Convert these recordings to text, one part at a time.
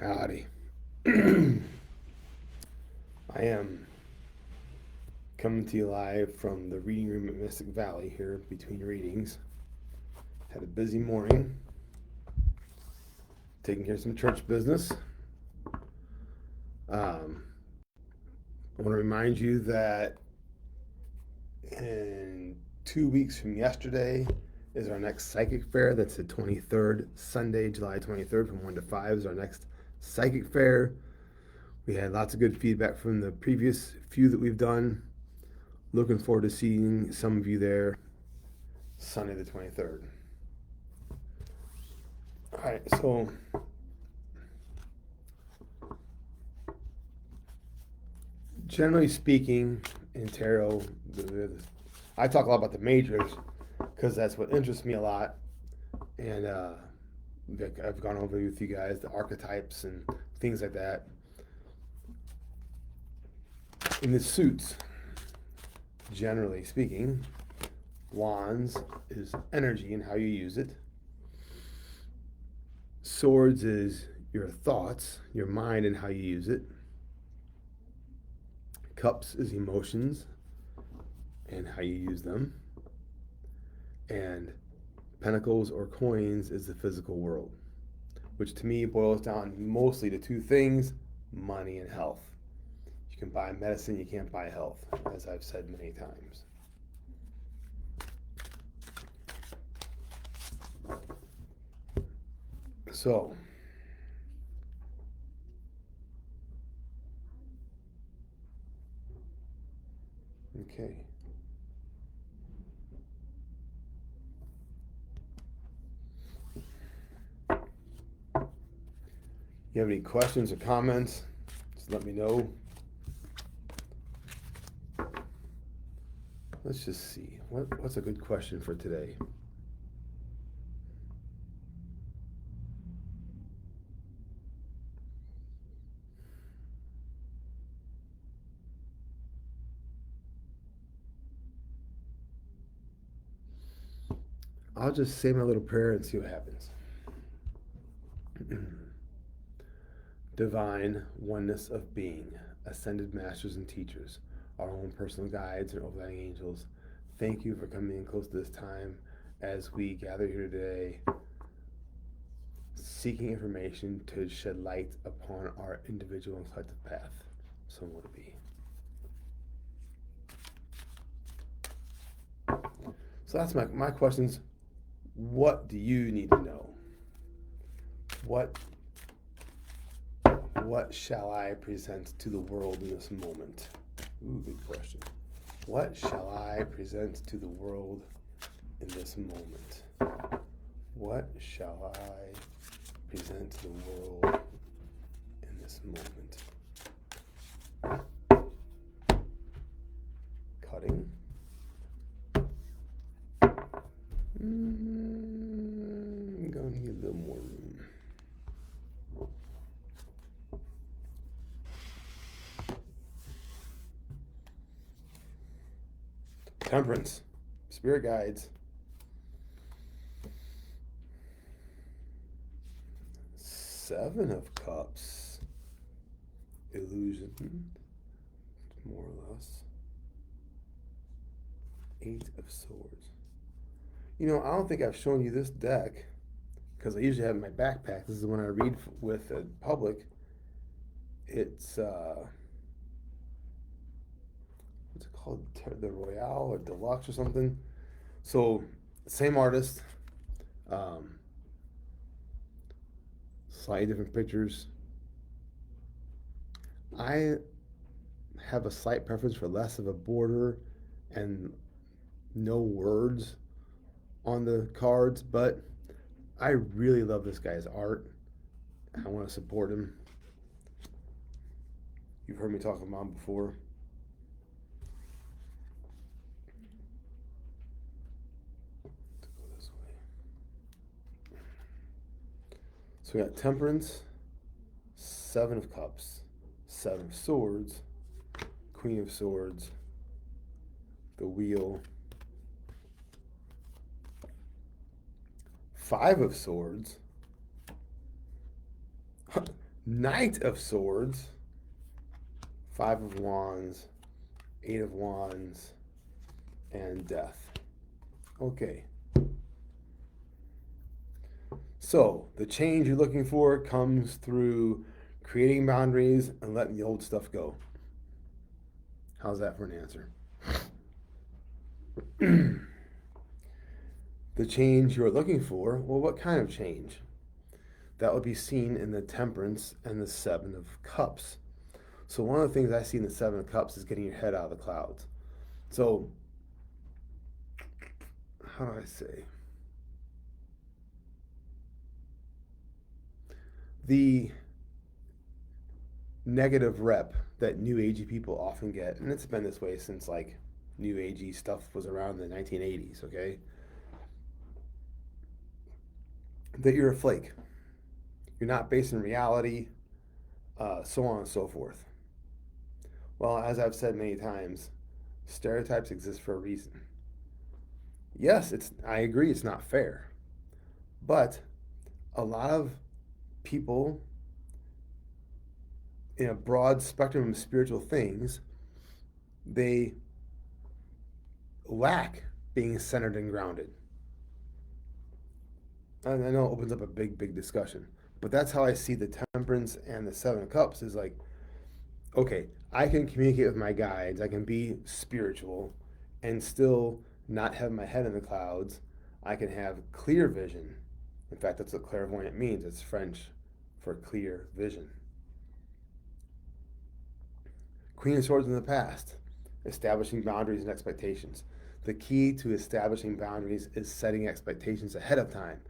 Howdy. I am coming to you live from the reading room at Mystic Valley here between readings. Had a busy morning, taking care of some church business. I want to remind you that in 2 weeks from yesterday is our next psychic fair. That's the 23rd, Sunday, July 23rd from 1 to 5 is our next psychic fair. We had lots of good feedback from the previous few that we've done. Looking forward to seeing some of you there Sunday the 23rd. All right, so generally speaking, in tarot, I talk a lot about the majors because that's what interests me a lot. And I've gone over with you guys the archetypes and things like that. In the suits, generally speaking, wands is energy and how you use it. Swords is your thoughts, your mind, and how you use it. Cups is emotions and how you use them. And pentacles or coins is the physical world, which to me boils down mostly to two things: money and health. You can buy medicine, you can't buy health, as I've said many times. So, okay. You have any questions or comments? Just let me know. Let's just see. What's a good question for today? I'll just say my little prayer and see what happens. Divine oneness of being, ascended masters and teachers, our own personal guides and overlying angels, thank you for coming in close to this time as we gather here today, seeking information to shed light upon our individual and collective path. So will it be. So that's my questions. What do you need to know? What shall I present to the world in this moment? Ooh, good question. What shall I present to the world in this moment? What shall I present to the world in this moment? Cutting. I'm going to need a little more room. Temperance. Spirit guides. Seven of Cups. Illusion. More or less. Eight of Swords. You know, I don't think I've shown you this deck because I usually have it in my backpack. This is the one I read with the public. It's what's it called? The Royale or Deluxe or something. So same artist, slightly different pictures. I have a slight preference for less of a border and no words on the cards, but I really love this guy's art. I want to support him. You've heard me talk about him before. Go this way. So we got Temperance, Seven of Cups, Seven of Swords, Queen of Swords, the Wheel, Five of Swords, Knight of Swords, Five of Wands, Eight of Wands, and Death. Okay. So the change you're looking for comes through creating boundaries and letting the old stuff go. How's that for an answer? The change you're looking for, well, what kind of change? That would be seen in the Temperance and the Seven of Cups. So one of the things I see in the Seven of Cups is getting your head out of the clouds. So, how do I say? The negative rep that New Agey people often get, and it's been this way since like New Agey stuff was around in the 1980s, okay? That you're a flake. You're not based in reality, so on and so forth. Well, as I've said many times, stereotypes exist for a reason. Yes, I agree it's not fair. But a lot of people in a broad spectrum of spiritual things, they lack being centered and grounded. And I know it opens up a big discussion, but that's how I see the Temperance and the Seven of Cups is like, okay, I can communicate with my guides, I can be spiritual and still not have my head in the clouds. I can have clear vision. In fact, that's what clairvoyant means. It's French for clear vision. Queen of Swords in the past, establishing boundaries and expectations. The key to establishing boundaries is setting expectations ahead of time.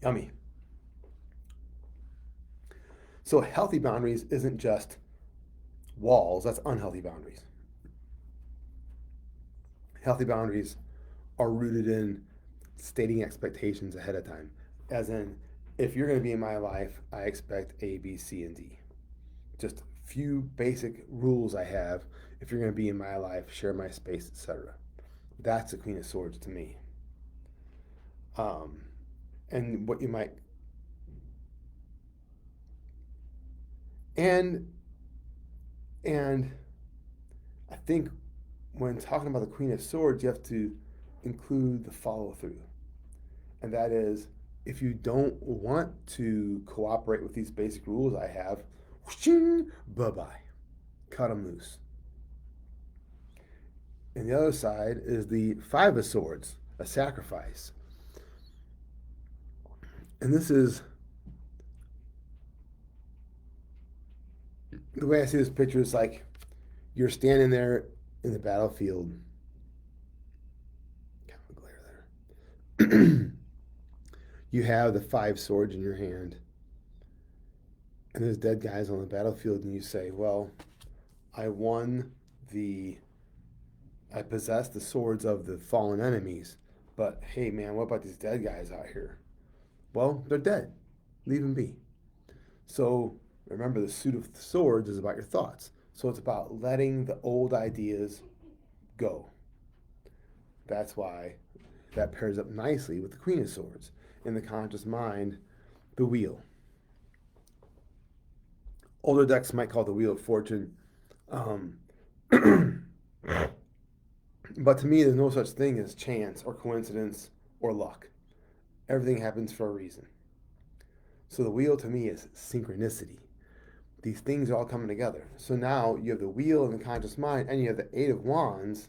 Yummy. So healthy boundaries isn't just walls, that's unhealthy boundaries. Healthy boundaries are rooted in stating expectations ahead of time. As in, if you're going to be in my life, I expect A, B, C, and D. Just few basic rules I have. If you're going to be in my life, share my space, etc. That's the Queen of Swords to me. And what you might and and I think when talking about the Queen of Swords, you have to include the follow through, and that is if you don't want to cooperate with these basic rules I have, bye bye, cut them loose. And the other side is the Five of Swords, a sacrifice. And this is the way I see this picture is like you're standing there in the battlefield. Kind of a glare there. You have the five swords in your hand, and there's dead guys on the battlefield, and you say, well, I won the. I possess the swords of the fallen enemies, but hey, man, what about these dead guys out here? Well, they're dead. Leave them be. So remember, the suit of swords is about your thoughts. So it's about letting the old ideas go. That's why that pairs up nicely with the Queen of Swords. In the conscious mind, the wheel. Older decks might call it the Wheel of Fortune. But to me, there's no such thing as chance or coincidence or luck. Everything happens for a reason. So the wheel to me is synchronicity. These things are all coming together. So now you have the wheel in the conscious mind, and you have the Eight of Wands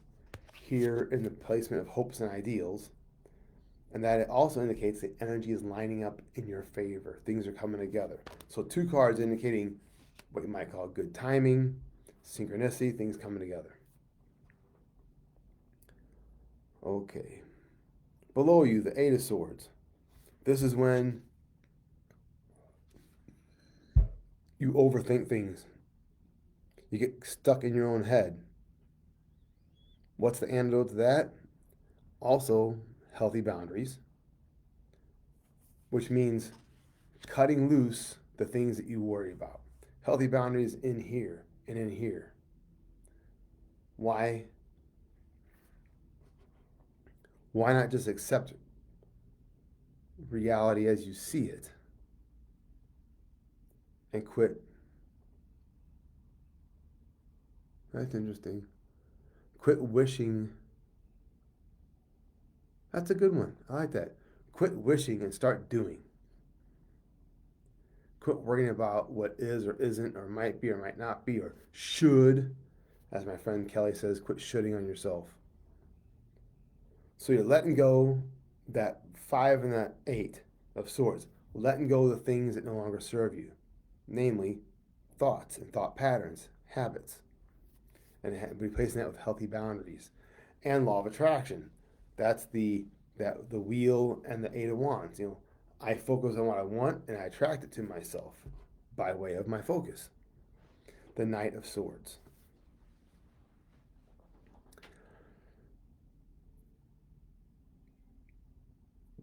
here in the placement of hopes and ideals. And that it also indicates the energy is lining up in your favor. Things are coming together. So two cards indicating what you might call good timing, synchronicity, things coming together. Okay. Below you, the Eight of Swords. This is when you overthink things. You get stuck in your own head. What's the antidote to that? Also, healthy boundaries, which means cutting loose the things that you worry about. Healthy boundaries in here and in here. Why? Why not just accept reality as you see it and quit. That's interesting. Quit wishing. That's a good one. I like that. Quit wishing and start doing. Quit worrying about what is or isn't or might be or might not be or should. As my friend Kelly says, quit shoulding on yourself. So you're letting go that 5 and that 8 of swords, letting go of the things that no longer serve you, namely thoughts and thought patterns, habits, and replacing that with healthy boundaries and law of attraction. That's the wheel and the 8 of wands. I focus on what I want and I attract it to myself by way of my focus. The Knight of Swords.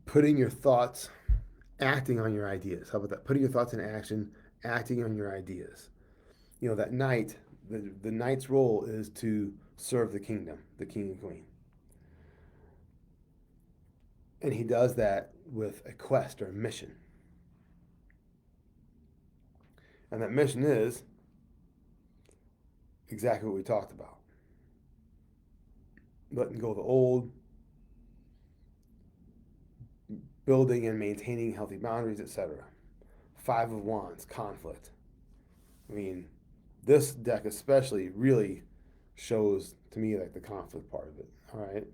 Putting your thoughts, acting on your ideas. How about that? Putting your thoughts in action, acting on your ideas. That knight, the knight's role is to serve the kingdom, the king and queen. And he does that with a quest or a mission. And that mission is exactly what we talked about. Letting go of the old, building and maintaining healthy boundaries, etc. 5 of Wands, conflict. I mean, this deck especially really shows to me like the conflict part of it. All right.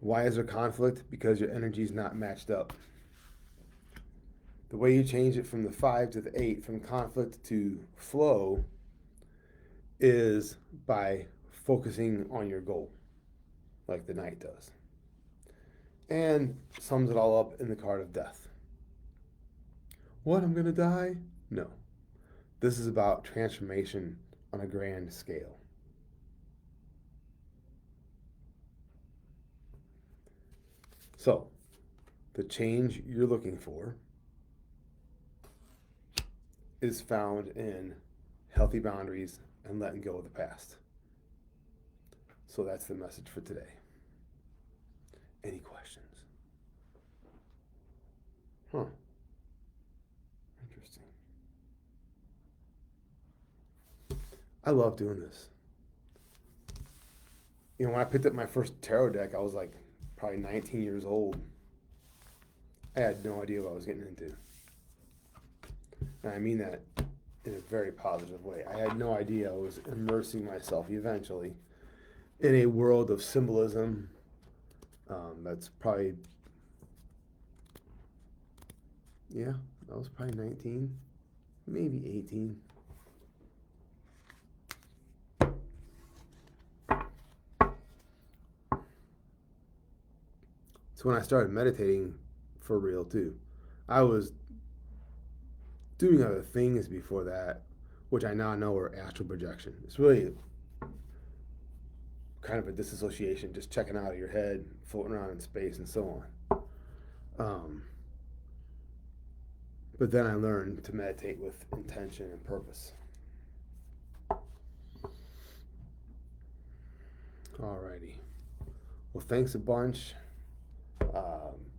Why is there conflict? Because your energy is not matched up. The way you change it from the 5 to the 8, from conflict to flow, is by focusing on your goal, like the knight does. And sums it all up in the card of death. What, I'm going to die? No. This is about transformation on a grand scale. So, the change you're looking for is found in healthy boundaries and letting go of the past. So that's the message for today. Any questions? Huh. Interesting. I love doing this. When I picked up my first tarot deck, I was like probably 19 years old. I had no idea what I was getting into. And I mean that in a very positive way. I had no idea I was immersing myself eventually in a world of symbolism. That's probably, yeah, I was probably 19, maybe 18. So when I started meditating for real too, I was doing other things before that, which I now know are astral projection. It's really kind of a disassociation, just checking out of your head, floating around in space, and so on. But then I learned to meditate with intention and purpose. Alrighty. Well, thanks a bunch.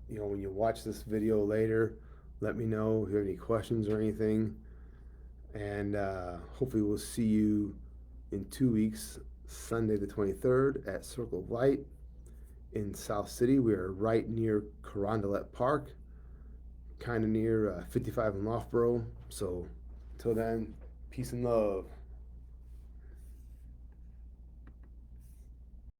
When you watch this video later, let me know if you have any questions or anything. And hopefully we'll see you in 2 weeks, Sunday the 23rd at Circle of Light in South City. We are right near Carondelet Park, kind of near 55 in Loughborough. So until then, peace and love.